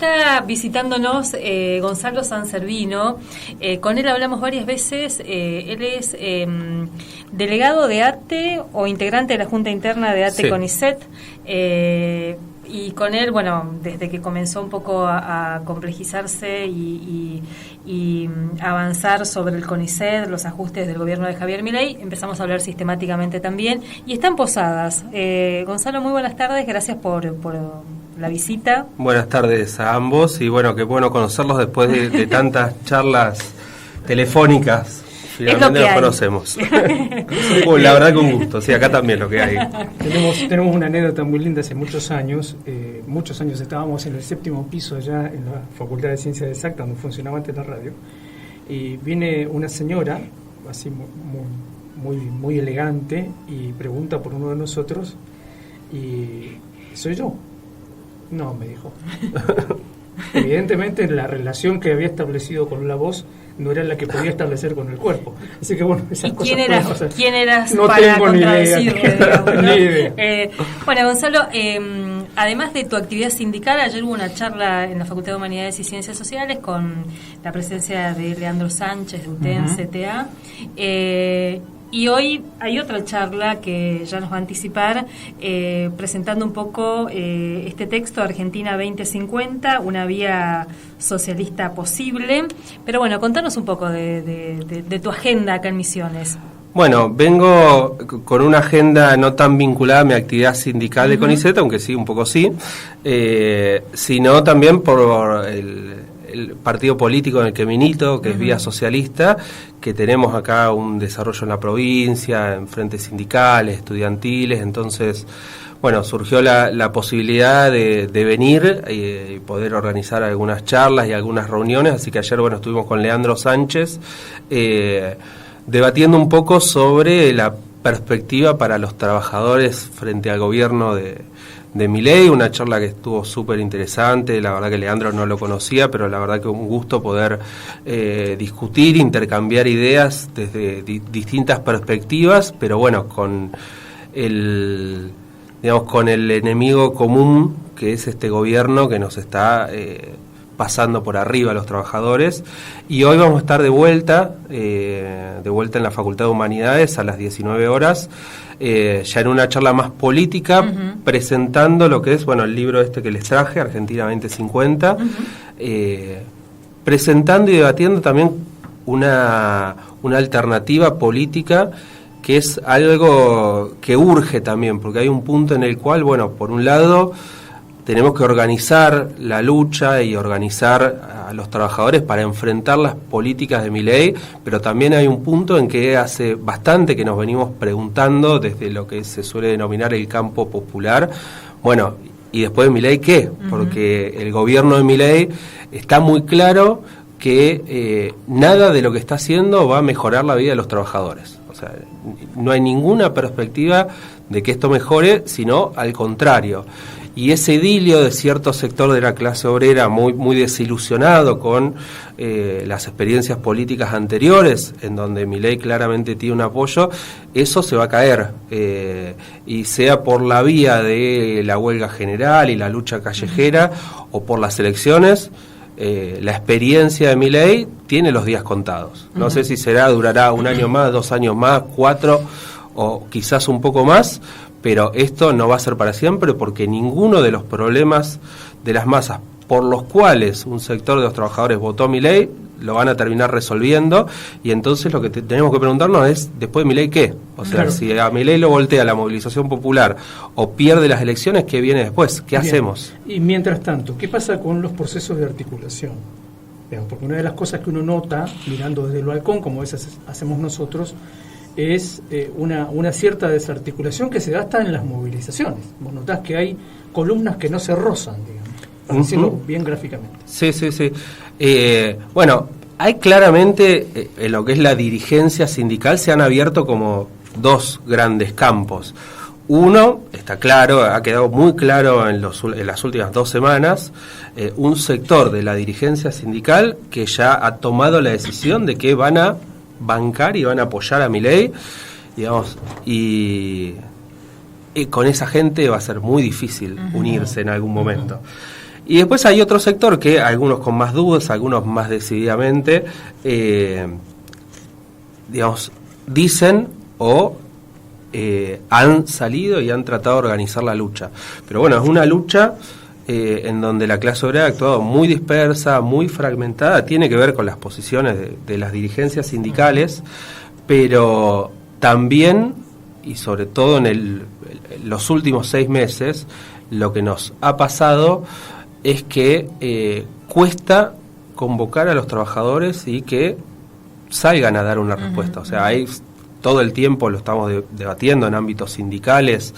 Está visitándonos Gonzalo Sanservino. Con él hablamos varias veces. Él es delegado de ATE o integrante de la Junta Interna de ATE, sí. CONICET. Y con él, bueno, desde que comenzó un poco a complejizarse y avanzar sobre el CONICET, los ajustes del gobierno de Javier Milei, empezamos a hablar sistemáticamente también. Y están Posadas. Gonzalo, muy buenas tardes. Gracias por la visita. Buenas tardes a ambos y bueno, qué bueno conocerlos después de tantas charlas telefónicas. Finalmente nos conocemos. La verdad que un gusto, sí, acá también lo que hay. Tenemos una anécdota muy linda hace muchos años estábamos en el 7º piso allá en la Facultad de Ciencias Exactas, donde funcionaba antes la radio, y viene una señora, así muy elegante, y pregunta por uno de nosotros, y soy yo. No, me dijo. Evidentemente la relación que había establecido con la voz no era la que podía establecer con el cuerpo. Así que bueno, esas cosas. ¿Quién eras no para tengo contradecirle? Ni idea. Bueno, Gonzalo, además de tu actividad sindical, ayer hubo una charla en la Facultad de Humanidades y Ciencias Sociales con la presencia de Leandro Sánchez de UTEN, CTA. Y hoy hay otra charla que ya nos va a anticipar, presentando un poco este texto, Argentina 2050, una vía socialista posible. Pero bueno, contanos un poco de tu agenda acá en Misiones. Bueno, vengo con una agenda no tan vinculada a mi actividad sindical de CONICET, aunque sí, un poco sí, sino también por el partido político en el que milito, que es Vía Socialista, que tenemos acá un desarrollo en la provincia, en frentes sindicales, estudiantiles. Entonces, bueno, surgió la posibilidad de venir y poder organizar algunas charlas y algunas reuniones, así que ayer, bueno, estuvimos con Leandro Sánchez debatiendo un poco sobre la perspectiva para los trabajadores frente al gobierno de Milei, una charla que estuvo súper interesante. La verdad que Leandro no lo conocía, pero la verdad que un gusto poder discutir, intercambiar ideas desde distintas perspectivas, pero bueno, con el enemigo común que es este gobierno que nos está pasando por arriba a los trabajadores. Y hoy vamos a estar de vuelta en la Facultad de Humanidades a las 19 horas, ya en una charla más política, presentando lo que es, bueno, el libro este que les traje, Argentina 2050, presentando y debatiendo también una alternativa política que es algo que urge también, porque hay un punto en el cual, bueno, por un lado tenemos que organizar la lucha y organizar a los trabajadores para enfrentar las políticas de Milei, pero también hay un punto en que hace bastante que nos venimos preguntando desde lo que se suele denominar el campo popular, bueno, ¿y después de Milei qué? Porque el gobierno de Milei está muy claro que nada de lo que está haciendo va a mejorar la vida de los trabajadores. O sea, no hay ninguna perspectiva de que esto mejore, sino al contrario. Y ese idilio de cierto sector de la clase obrera muy desilusionado con las experiencias políticas anteriores, en donde Milei claramente tiene un apoyo, eso se va a caer. Y sea por la vía de la huelga general y la lucha callejera, o por las elecciones, la experiencia de Milei tiene los días contados. No sé si durará un año más, 2 años más, 4, o quizás un poco más, pero esto no va a ser para siempre, porque ninguno de los problemas de las masas por los cuales un sector de los trabajadores votó a Milei lo van a terminar resolviendo. Y entonces lo que tenemos que preguntarnos es, ¿después de Milei qué? O sea, claro, si a Milei lo voltea la movilización popular o pierde las elecciones, ¿qué viene después? ¿Qué hacemos? Y mientras tanto, ¿qué pasa con los procesos de articulación? Porque una de las cosas que uno nota, mirando desde el balcón, como a veces hacemos nosotros, es una cierta desarticulación que se da hasta en las movilizaciones. Vos notás que hay columnas que no se rozan, digamos, para decirlo bien gráficamente. Sí. Bueno, hay claramente, en lo que es la dirigencia sindical, se han abierto como 2 grandes campos. Uno, está claro, ha quedado muy claro en las últimas 2 semanas, un sector de la dirigencia sindical que ya ha tomado la decisión de que van a bancar y van a apoyar a Milei, digamos, y con esa gente va a ser muy difícil unirse en algún momento. Y después hay otro sector que algunos con más dudas, algunos más decididamente, digamos, dicen o han salido y han tratado de organizar la lucha. Pero bueno, es una lucha en donde la clase obrera ha actuado muy dispersa, muy fragmentada, tiene que ver con las posiciones de las dirigencias sindicales, pero también, y sobre todo en los últimos 6 meses, lo que nos ha pasado es que cuesta convocar a los trabajadores y que salgan a dar una respuesta. O sea, hay todo el tiempo lo estamos debatiendo en ámbitos sindicales,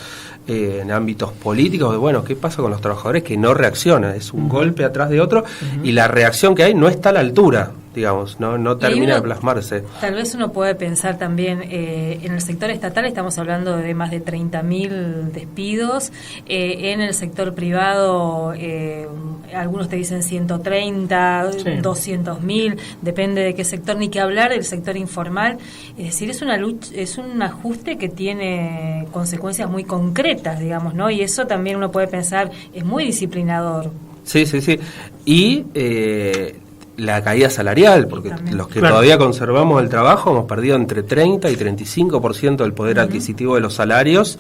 en ámbitos políticos, de bueno, ¿qué pasa con los trabajadores que no reaccionan? Es un golpe atrás de otro y la reacción que hay no está a la altura, digamos, no termina de plasmarse. Tal vez uno puede pensar también, en el sector estatal estamos hablando de más de 30.000 despidos, en el sector privado algunos te dicen 130, sí. 200.000, depende de qué sector, ni qué hablar del sector informal. Es decir, es una lucha, es un ajuste que tiene consecuencias muy concretas, digamos, ¿no? Y eso también uno puede pensar, es muy disciplinador. Sí. Y la caída salarial, porque también, los que todavía conservamos el trabajo hemos perdido entre 30 y 35% del poder adquisitivo de los salarios.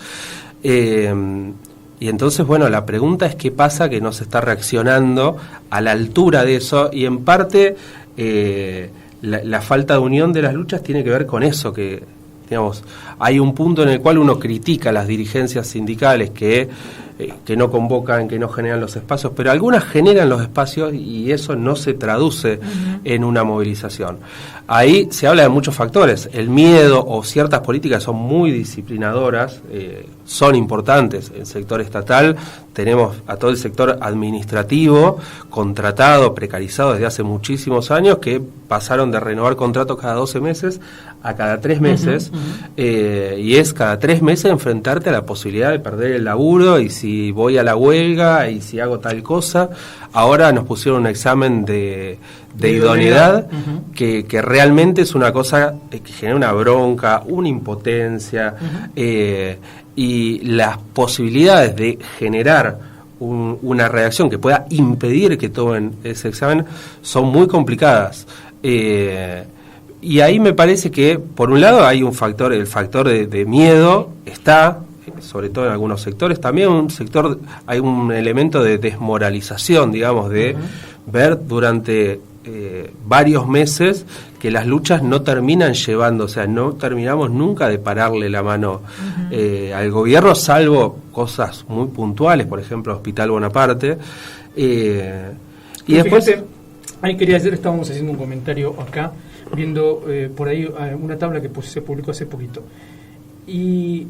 Y entonces, bueno, la pregunta es qué pasa que no se está reaccionando a la altura de eso, y en parte la falta de unión de las luchas tiene que ver con eso, que, digamos, hay un punto en el cual uno critica a las dirigencias sindicales que no convocan, que no generan los espacios, pero algunas generan los espacios y eso no se traduce en una movilización. Ahí se habla de muchos factores. El miedo o ciertas políticas son muy disciplinadoras, son importantes. En el sector estatal tenemos a todo el sector administrativo contratado, precarizado desde hace muchísimos años, que pasaron de renovar contratos cada 12 meses a cada 3 meses, y es cada 3 meses enfrentarte a la posibilidad de perder el laburo, y si voy a la huelga, y si hago tal cosa. Ahora nos pusieron un examen de idoneidad que realmente es una cosa que genera una bronca, una impotencia, y las posibilidades de generar una reacción que pueda impedir que tomen ese examen son muy complicadas. Y ahí me parece que, por un lado, hay un factor, el factor de miedo está, sobre todo en algunos sectores, también hay un elemento de desmoralización, digamos, de ver durante varios meses que las luchas no terminan llevando, o sea, no terminamos nunca de pararle la mano al gobierno, salvo cosas muy puntuales, por ejemplo, Hospital Bonaparte. Y después... Fíjate, ahí quería decir, estábamos haciendo un comentario acá, viendo por ahí una tabla que se publicó hace poquito. Y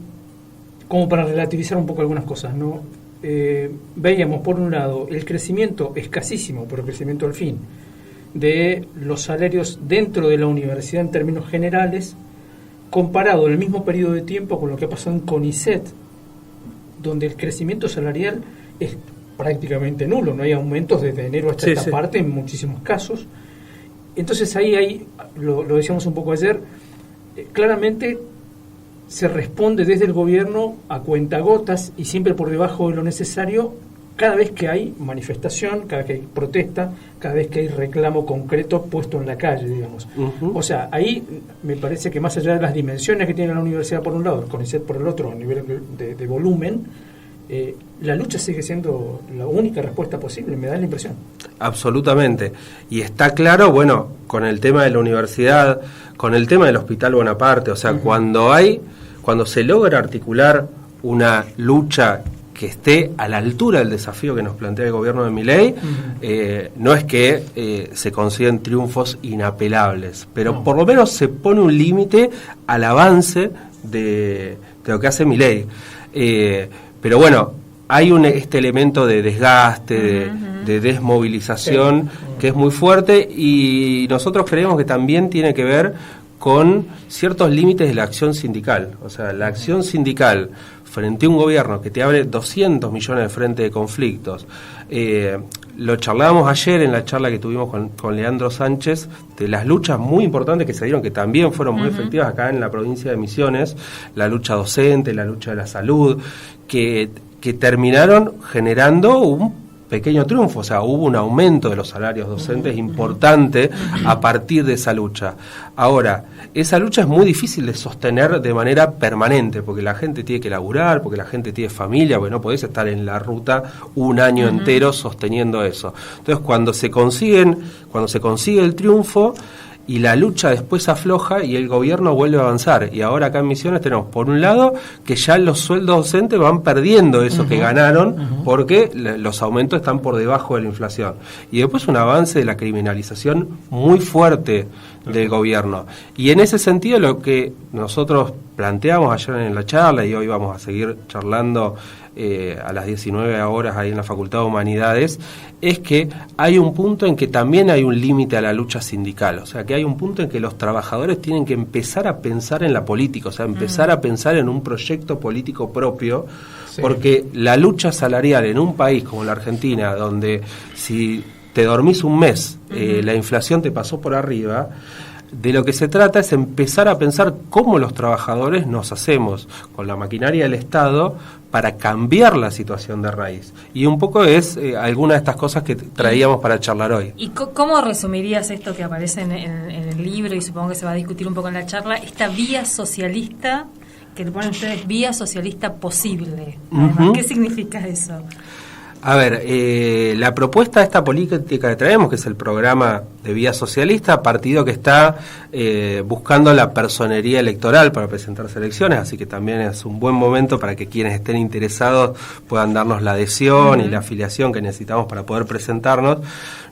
como para relativizar un poco algunas cosas, ¿no? Veíamos, por un lado, el crecimiento escasísimo, pero crecimiento al fin, de los salarios dentro de la universidad en términos generales, comparado en el mismo periodo de tiempo con lo que ha pasado en CONICET, donde el crecimiento salarial es prácticamente nulo, no hay aumentos desde enero hasta esta parte en muchísimos casos. Entonces ahí lo decíamos un poco ayer, claramente se responde desde el gobierno a cuentagotas y siempre por debajo de lo necesario, cada vez que hay manifestación, cada vez que hay protesta, cada vez que hay reclamo concreto puesto en la calle, digamos. O sea, ahí me parece que más allá de las dimensiones que tiene la universidad por un lado, el CONICET por el otro, a nivel de volumen, la lucha sigue siendo la única respuesta posible, me da la impresión. Absolutamente. Y está claro, bueno, con el tema de la universidad, con el tema del Hospital Bonaparte, o sea, cuando se logra articular una lucha que esté a la altura del desafío que nos plantea el gobierno de Milei, no es que se consiguen triunfos inapelables, pero por lo menos se pone un límite al avance de lo que hace Milei. Pero bueno, hay este elemento de desgaste, de desmovilización, que es muy fuerte, y nosotros creemos que también tiene que ver con ciertos límites de la acción sindical. O sea, la acción sindical frente a un gobierno que te abre 200 millones de frentes de conflictos. Lo charlábamos ayer en la charla que tuvimos con Leandro Sánchez, de las luchas muy importantes que se dieron, que también fueron muy efectivas acá en la provincia de Misiones, la lucha docente, la lucha de la salud, que terminaron generando pequeño triunfo, o sea, hubo un aumento de los salarios docentes importante a partir de esa lucha. Ahora, esa lucha es muy difícil de sostener de manera permanente, porque la gente tiene que laburar, porque la gente tiene familia, porque no podés estar en la ruta un año entero sosteniendo eso. Entonces, cuando se consigue el triunfo, y la lucha después afloja y el gobierno vuelve a avanzar. Y ahora acá en Misiones tenemos, por un lado, que ya los sueldos docentes van perdiendo eso que ganaron porque los aumentos están por debajo de la inflación. Y después un avance de la criminalización muy fuerte del gobierno. Y en ese sentido lo que nosotros planteamos ayer en la charla, y hoy vamos a seguir charlando a las 19 horas ahí en la Facultad de Humanidades, es que hay un punto en que también hay un límite a la lucha sindical, o sea que hay un punto en que los trabajadores tienen que empezar a pensar en la política, o sea, empezar a pensar en un proyecto político propio, porque la lucha salarial en un país como la Argentina, donde si te dormís un mes, la inflación te pasó por arriba, de lo que se trata es empezar a pensar cómo los trabajadores nos hacemos con la maquinaria del Estado para cambiar la situación de raíz. Y un poco es alguna de estas cosas que traíamos para charlar hoy. ¿Y cómo resumirías esto que aparece en el libro, y supongo que se va a discutir un poco en la charla, esta vía socialista, que le ponen ustedes vía socialista posible? ¿Qué significa eso? A ver, la propuesta de esta política que traemos, que es el programa de Vía Socialista, partido que está buscando la personería electoral para presentarse a elecciones, así que también es un buen momento para que quienes estén interesados puedan darnos la adhesión y la afiliación que necesitamos para poder presentarnos.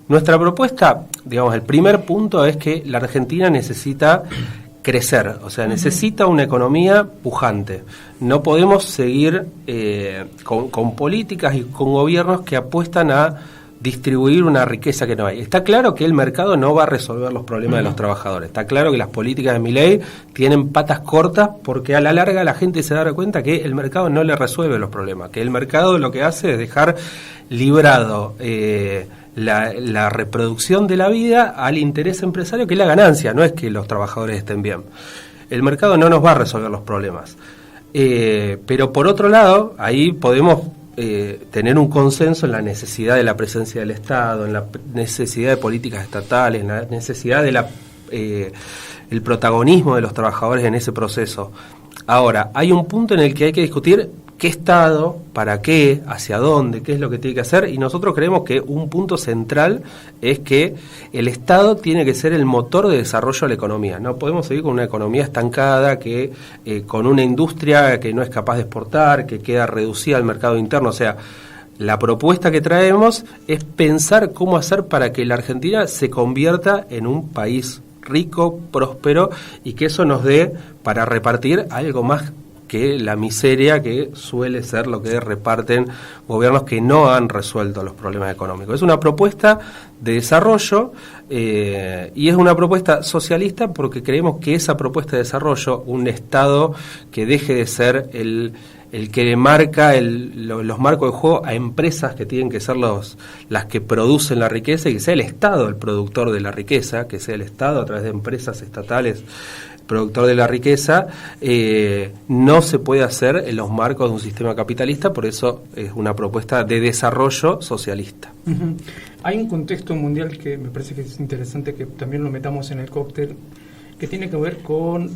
Nuestra propuesta, digamos, el primer punto es que la Argentina necesita crecer, o sea, necesita una economía pujante. No podemos seguir con políticas y con gobiernos que apuestan a distribuir una riqueza que no hay. Está claro que el mercado no va a resolver los problemas de los trabajadores. Está claro que las políticas de Milei tienen patas cortas porque a la larga la gente se da cuenta que el mercado no le resuelve los problemas, que el mercado lo que hace es dejar librado la reproducción de la vida al interés empresario, que es la ganancia, no es que los trabajadores estén bien. El mercado no nos va a resolver los problemas. Pero por otro lado, ahí podemos tener un consenso en la necesidad de la presencia del Estado, en la necesidad de políticas estatales, en la necesidad de el protagonismo de los trabajadores en ese proceso. Ahora, hay un punto en el que hay que discutir qué Estado, para qué, hacia dónde, qué es lo que tiene que hacer, y nosotros creemos que un punto central es que el Estado tiene que ser el motor de desarrollo de la economía. No podemos seguir con una economía estancada, que con una industria que no es capaz de exportar, que queda reducida al mercado interno. O sea, la propuesta que traemos es pensar cómo hacer para que la Argentina se convierta en un país rico, próspero, y que eso nos dé para repartir algo más que la miseria que suele ser lo que reparten gobiernos que no han resuelto los problemas económicos. Es una propuesta de desarrollo y es una propuesta socialista porque creemos que esa propuesta de desarrollo, un Estado que deje de ser el que marca los marcos de juego a empresas que tienen que ser las que producen la riqueza, y que sea el Estado el productor de la riqueza, que sea el Estado a través de empresas estatales productor de la riqueza, no se puede hacer en los marcos de un sistema capitalista, por eso es una propuesta de desarrollo socialista. Hay un contexto mundial que me parece que es interesante que también lo metamos en el cóctel, que tiene que ver con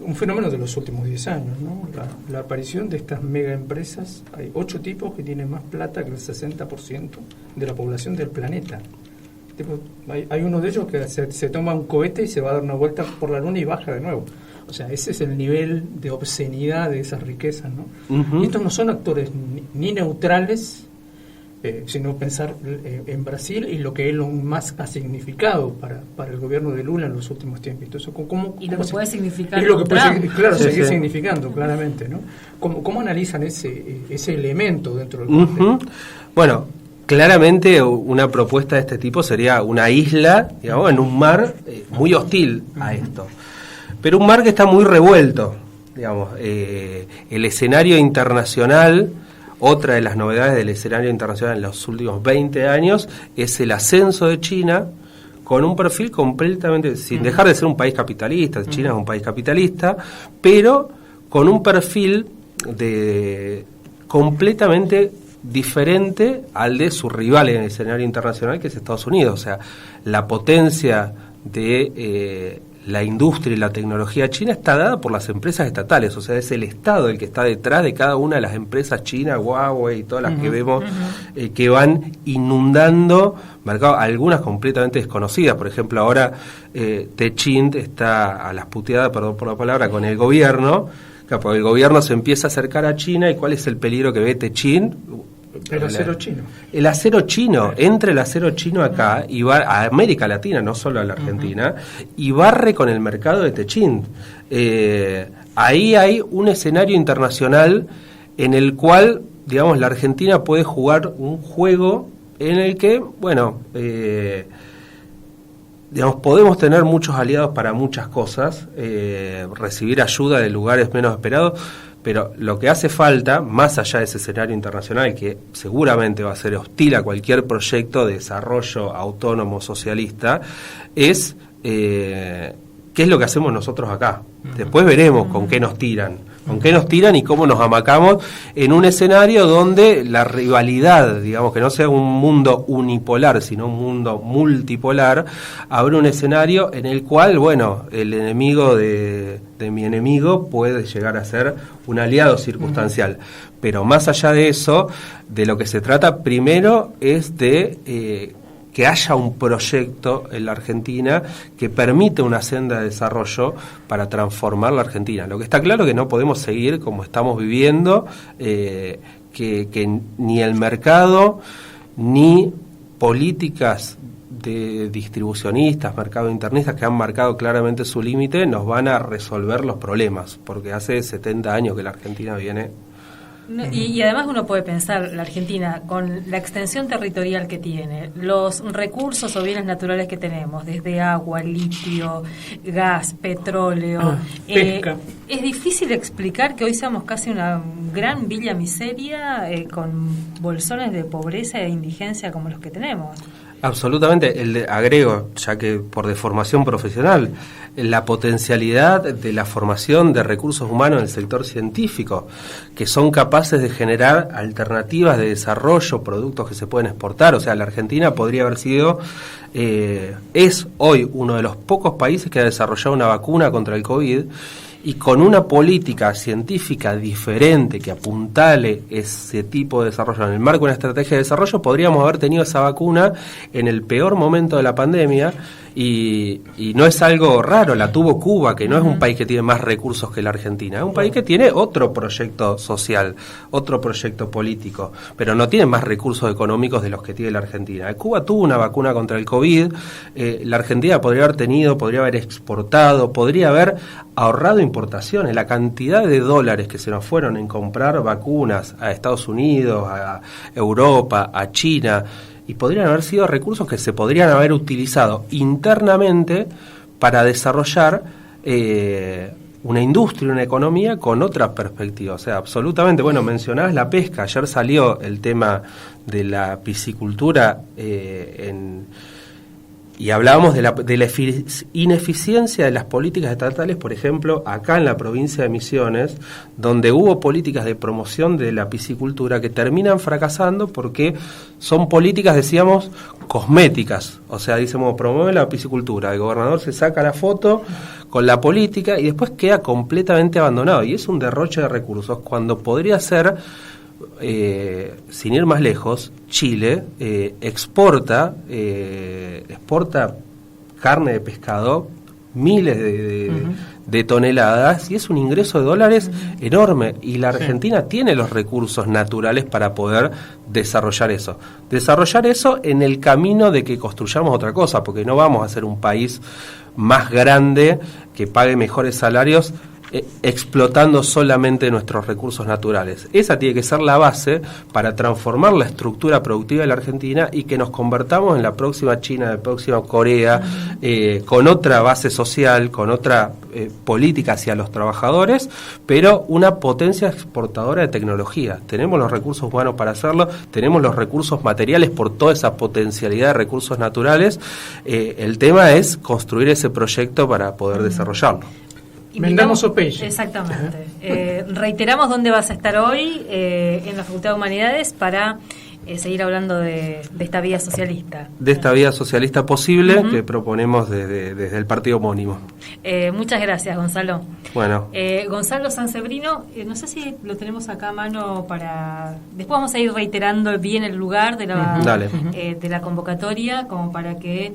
un fenómeno de los últimos 10 años, ¿no? La aparición de estas mega empresas. Hay 8 tipos que tienen más plata que el 60% de la población del planeta. Hay uno de ellos que se toma un cohete y se va a dar una vuelta por la luna y baja de nuevo. O sea, ese es el nivel de obscenidad de esas riquezas, ¿no? Y estos no son actores ni neutrales, sino pensar en Brasil y lo que Elon Musk ha significado para el gobierno de Lula en los últimos tiempos. Entonces, y lo que puede significar y lo que puede seguir significando, claramente, ¿no? ¿Cómo analizan ese elemento dentro del contexto? Bueno, claramente una propuesta de este tipo sería una isla, digamos, en un mar muy hostil a esto. Pero un mar que está muy revuelto, digamos. El escenario internacional, otra de las novedades del escenario internacional en los últimos 20 años, es el ascenso de China con un perfil completamente, sin dejar de ser un país capitalista. China es un país capitalista, pero con un perfil completamente diferente al de su rival en el escenario internacional, que es Estados Unidos. O sea, la potencia de la industria y la tecnología china está dada por las empresas estatales, o sea, es el Estado el que está detrás de cada una de las empresas chinas, Huawei y todas las que vemos, que van inundando mercados, algunas completamente desconocidas. Por ejemplo, ahora Techint está a las puteadas, perdón por la palabra, con el gobierno, porque el gobierno se empieza a acercar a China. ¿Y cuál es el peligro que ve Techint? El acero chino. El acero chino, entra el acero chino acá y va a América Latina, no solo a la Argentina, y barre con el mercado de Techint. Ahí hay un escenario internacional en el cual, digamos, la Argentina puede jugar un juego en el que, bueno, digamos, podemos tener muchos aliados para muchas cosas, recibir ayuda de lugares menos esperados, pero lo que hace falta, más allá de ese escenario internacional, que seguramente va a ser hostil a cualquier proyecto de desarrollo autónomo socialista, es qué es lo que hacemos nosotros acá. Después veremos con qué nos tiran y cómo nos amacamos en un escenario donde la rivalidad, digamos, que no sea un mundo unipolar, sino un mundo multipolar, abre un escenario en el cual, bueno, el enemigo de mi enemigo puede llegar a ser un aliado circunstancial. Pero más allá de eso, de lo que se trata primero es de que haya un proyecto en la Argentina que permite una senda de desarrollo para transformar la Argentina. Lo que está claro es que no podemos seguir como estamos viviendo, que ni el mercado ni políticas de distribucionistas, mercado internistas que han marcado claramente su límite nos van a resolver los problemas, porque hace 70 años que la Argentina viene. Y además uno puede pensar, la Argentina, con la extensión territorial que tiene, los recursos o bienes naturales que tenemos, desde agua, litio, gas, petróleo, pesca. Es difícil explicar que hoy seamos casi una gran villa miseria con bolsones de pobreza e indigencia como los que tenemos. Absolutamente, agrego, ya que por deformación profesional, la potencialidad de la formación de recursos humanos en el sector científico, que son capaces de generar alternativas de desarrollo, productos que se pueden exportar. O sea, la Argentina podría haber sido, es hoy uno de los pocos países que ha desarrollado una vacuna contra el COVID, y con una política científica diferente que apuntale ese tipo de desarrollo en el marco de una estrategia de desarrollo, podríamos haber tenido esa vacuna en el peor momento de la pandemia, y no es algo raro, la tuvo Cuba, que no es un país que tiene más recursos que la Argentina, es un país que tiene otro proyecto social, otro proyecto político, pero no tiene más recursos económicos de los que tiene la Argentina. Cuba tuvo una vacuna contra el COVID, la Argentina podría haber exportado, podría haber ahorrado importaciones. La cantidad de dólares que se nos fueron en comprar vacunas a Estados Unidos, a Europa, a China, y podrían haber sido recursos que se podrían haber utilizado internamente para desarrollar una industria, una economía con otra perspectiva. O sea, absolutamente, bueno, mencionabas la pesca, ayer salió el tema de la piscicultura y hablábamos de la ineficiencia de las políticas estatales, por ejemplo, acá en la provincia de Misiones, donde hubo políticas de promoción de la piscicultura que terminan fracasando porque son políticas, decíamos, cosméticas. O sea, decimos, promueve la piscicultura, el gobernador se saca la foto con la política y después queda completamente abandonado. Y es un derroche de recursos cuando podría ser... sin ir más lejos, Chile exporta carne de pescado, miles de toneladas, y es un ingreso de dólares enorme, y la Argentina tiene los recursos naturales para poder desarrollar eso en el camino de que construyamos otra cosa, porque no vamos a ser un país más grande que pague mejores salarios explotando solamente nuestros recursos naturales. Esa tiene que ser la base para transformar la estructura productiva de la Argentina y que nos convertamos en la próxima China, la próxima Corea, con otra base social, con otra política hacia los trabajadores, pero una potencia exportadora de tecnología. Tenemos los recursos humanos para hacerlo, tenemos los recursos materiales por toda esa potencialidad de recursos naturales. El tema es construir ese proyecto para poder desarrollarlo. Vendamos Opeye. Exactamente. Reiteramos dónde vas a estar hoy en la Facultad de Humanidades para seguir hablando de esta vía socialista. De esta vía socialista posible que proponemos desde el partido homónimo. Muchas gracias, Gonzalo. Bueno. Gonzalo Sansebrino, no sé si lo tenemos acá a mano para... Después vamos a ir reiterando bien el lugar de la convocatoria, como para que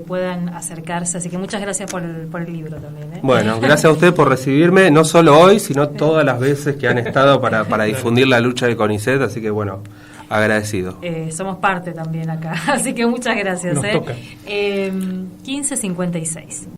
puedan acercarse. Así que muchas gracias por el libro también. Bueno, gracias a usted por recibirme, no solo hoy, sino todas las veces que han estado para difundir la lucha de CONICET, así que bueno, agradecido. Somos parte también acá, así que muchas gracias. Nos toca. 15:56.